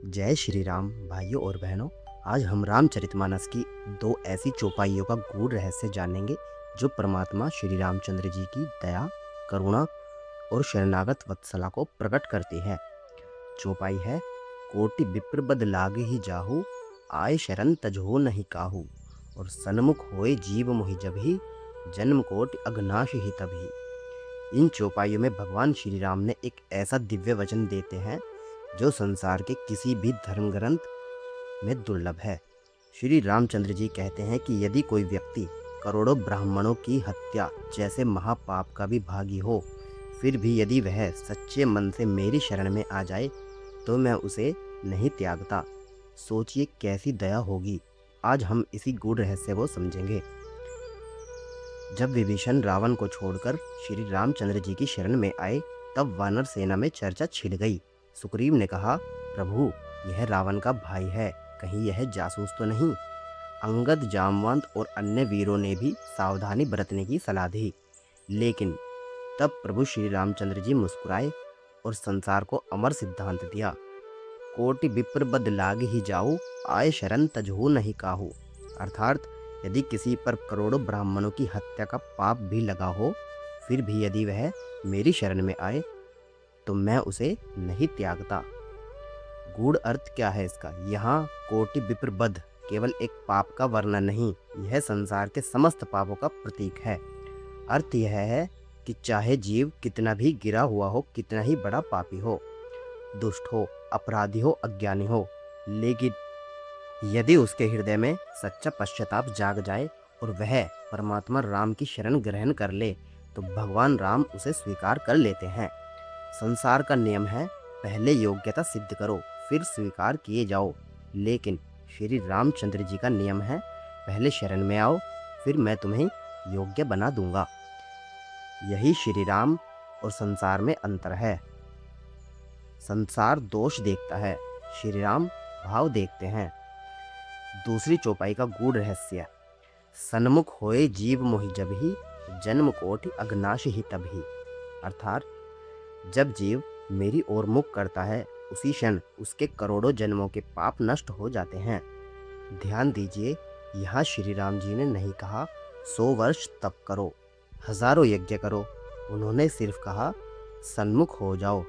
जय श्री राम भाइयों और बहनों। आज हम रामचरितमानस की दो ऐसी चौपाइयों का गूढ़ रहस्य जानेंगे जो परमात्मा श्री रामचंद्र जी की दया, करुणा और शरणागत वत्सला को प्रकट करती है। चौपाई है, कोटि विप्र बद लागे ही जाहू, आय शरण तजहो नहीं काहू, और सन्मुख होए जीव मोहि जभी, जन्म कोटि अघनाश ही तभी। इन चौपाइयों में भगवान श्री राम ने एक ऐसा दिव्य वचन देते हैं जो संसार के किसी भी धर्म ग्रंथ में दुर्लभ है। श्री रामचंद्र जी कहते हैं कि यदि कोई व्यक्ति करोड़ों ब्राह्मणों की हत्या जैसे महापाप का भी भागी हो, फिर भी यदि वह सच्चे मन से मेरी शरण में आ जाए तो मैं उसे नहीं त्यागता। सोचिए कैसी दया होगी। आज हम इसी गूढ़ रहस्य को समझेंगे। जब विभीषण रावण को छोड़कर श्री रामचंद्र जी की शरण में आए, तब वानर सेना में चर्चा छिड़ गई। सुग्रीव ने कहा, प्रभु, यह रावण का भाई है, कहीं यह जासूस तो नहीं। अंगद, जामवंत और अन्य वीरों ने भी सावधानी बरतने की सलाह दी। लेकिन तब प्रभु श्री रामचंद्र जी मुस्कुराए और संसार को अमर सिद्धांत दिया। कोटि विप्र बद लाग ही जाऊ, आय शरण तजहु नहीं काहू। अर्थात यदि किसी पर करोड़ों ब्राह्मणों की हत्या का पाप भी लगा हो, फिर भी यदि वह मेरी शरण में आए तो मैं उसे नहीं त्यागता। गूढ़ अर्थ क्या है इसका? यहाँ कोटि विप्र बद केवल एक पाप का वर्णन नहीं, यह संसार के समस्त पापों का प्रतीक है। अर्थ यह है कि चाहे जीव कितना भी गिरा हुआ हो, कितना ही बड़ा पापी हो, दुष्ट हो, अपराधी हो, अज्ञानी हो, लेकिन यदि उसके हृदय में सच्चा पश्चाताप जाग जाए और वह परमात्मा राम की शरण ग्रहण कर ले, तो भगवान राम उसे स्वीकार कर लेते हैं। संसार का नियम है, पहले योग्यता सिद्ध करो फिर स्वीकार किए जाओ। लेकिन श्री रामचंद्र जी का नियम है, पहले शरण में आओ फिर मैं तुम्हें योग्य बना दूंगा। यही श्री राम और संसार में अंतर है। संसार दोष देखता है, श्री राम भाव देखते हैं। दूसरी चौपाई का गूढ़ रहस्य, सन्मुख होए जीव मोहि जबहि, जन्म कोटि अघनाश ही तभी। अर्थात जब जीव मेरी ओर मुख करता है, उसी क्षण उसके करोड़ों जन्मों के पाप नष्ट हो जाते हैं। ध्यान दीजिए, यहाँ श्री राम जी ने नहीं कहा 100 वर्ष तप करो, हजारों यज्ञ करो। उन्होंने सिर्फ कहा सन्मुख हो जाओ।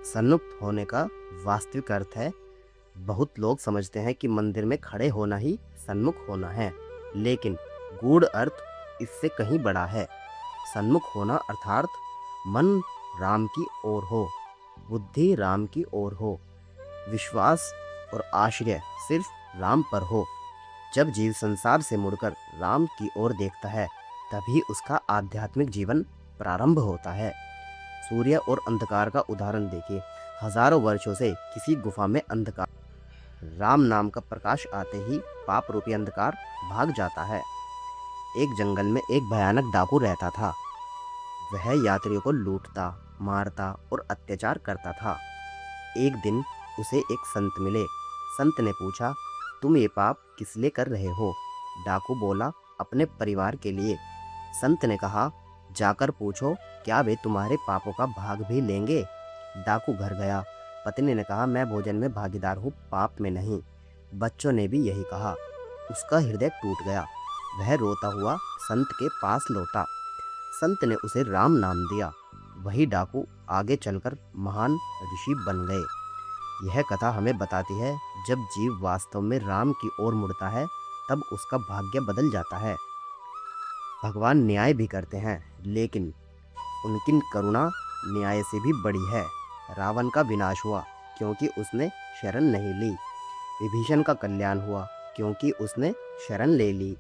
सन्मुख होने का वास्तविक अर्थ है, बहुत लोग समझते हैं कि मंदिर में खड़े होना ही सन्मुख होना है, लेकिन गूढ़ अर्थ इससे कहीं बड़ा है। सन्मुख होना अर्थात मन राम की ओर हो, बुद्धि राम की ओर हो, विश्वास और आश्रय सिर्फ राम पर हो। जब जीव संसार से मुड़कर राम की ओर देखता है, तभी उसका आध्यात्मिक जीवन प्रारंभ होता है। सूर्य और अंधकार का उदाहरण देखिए। हजारों वर्षों से किसी गुफा में अंधकार, राम नाम का प्रकाश आते ही पाप रूपी अंधकार भाग जाता है। एक जंगल में एक भयानक डाकू रहता था। वह यात्रियों को लूटता, मारता और अत्याचार करता था। एक दिन उसे एक संत मिले। संत ने पूछा, तुम ये पाप किस लिए कर रहे हो? डाकू बोला, अपने परिवार के लिए। संत ने कहा, जाकर पूछो क्या वे तुम्हारे पापों का भाग भी लेंगे? डाकू घर गया। पत्नी ने कहा, मैं भोजन में भागीदार हूँ, पाप में नहीं। बच्चों ने भी यही कहा। उसका हृदय टूट गया। वह रोता हुआ संत के पास लौटा। संत ने उसे राम नाम दिया। वही डाकू आगे चलकर महान ऋषि बन गए। यह कथा हमें बताती है, जब जीव वास्तव में राम की ओर मुड़ता है, तब उसका भाग्य बदल जाता है। भगवान न्याय भी करते हैं, लेकिन उनकी करुणा न्याय से भी बड़ी है। रावण का विनाश हुआ क्योंकि उसने शरण नहीं ली। विभीषण का कल्याण हुआ क्योंकि उसने शरण ले ली।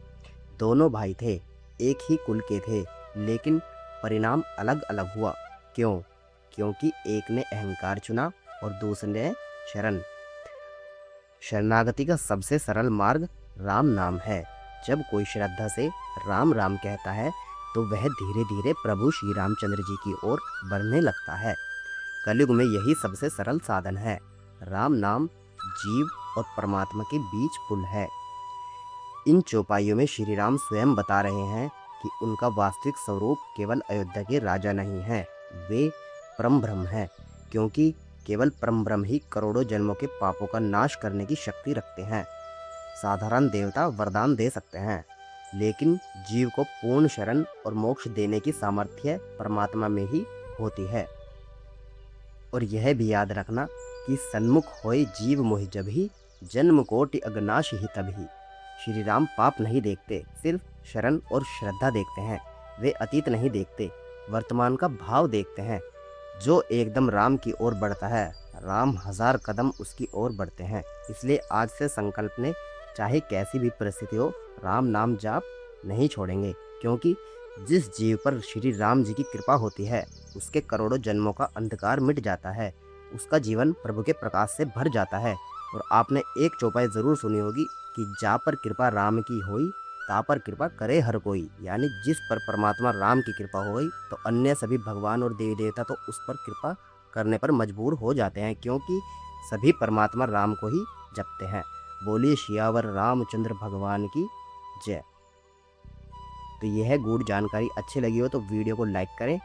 दोनों भाई थे, एक ही कुल के थे, लेकिन परिणाम अलग अलग हुआ। क्यों? क्योंकि एक ने अहंकार चुना और दूसरे ने शरण। शरणागति का सबसे सरल मार्ग राम नाम है। जब कोई श्रद्धा से राम राम कहता है, तो वह धीरे धीरे प्रभु श्री रामचंद्र जी की ओर बढ़ने लगता है। कलयुग में यही सबसे सरल साधन है। राम नाम जीव और परमात्मा के बीच पुल है। इन चौपाइयों में श्री राम स्वयं बता रहे हैं कि उनका वास्तविक स्वरूप केवल अयोध्या के राजा नहीं है, वे परम ब्रह्म हैं। क्योंकि केवल परम ब्रह्म ही करोड़ों जन्मों के पापों का नाश करने की शक्ति रखते हैं। साधारण देवता वरदान दे सकते हैं, लेकिन जीव को पूर्ण शरण और मोक्ष देने की सामर्थ्य परमात्मा में ही होती है। और यह भी याद रखना कि सन्मुख होए जीव मोहि जभी, जन्म कोटि अगनाश ही तभी। श्री राम पाप नहीं देखते, सिर्फ शरण और श्रद्धा देखते हैं। वे अतीत नहीं देखते, वर्तमान का भाव देखते हैं। जो एकदम राम की ओर बढ़ता है, राम 1000 कदम उसकी ओर बढ़ते हैं। इसलिए आज से संकल्प ने, चाहे कैसी भी परिस्थिति हो, राम नाम जाप नहीं छोड़ेंगे। क्योंकि जिस जीव पर श्री राम जी की कृपा होती है, उसके करोड़ों जन्मों का अंधकार मिट जाता है, उसका जीवन प्रभु के प्रकाश से भर जाता है। और आपने एक चौपाई ज़रूर सुनी होगी कि जा पर कृपा राम की होई, ता पर कृपा करे हर कोई। यानी जिस पर परमात्मा राम की कृपा हो गई, तो अन्य सभी भगवान और देवी देवता तो उस पर कृपा करने पर मजबूर हो जाते हैं, क्योंकि सभी परमात्मा राम को ही जपते हैं। बोलिए सियावर रामचंद्र भगवान की जय। तो यह गूढ़ जानकारी अच्छी लगी हो तो वीडियो को लाइक करें,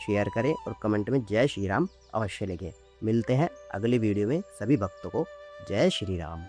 शेयर करें और कमेंट में जय श्री राम अवश्य लिखें। मिलते हैं अगली वीडियो में। सभी भक्तों को जय श्री राम।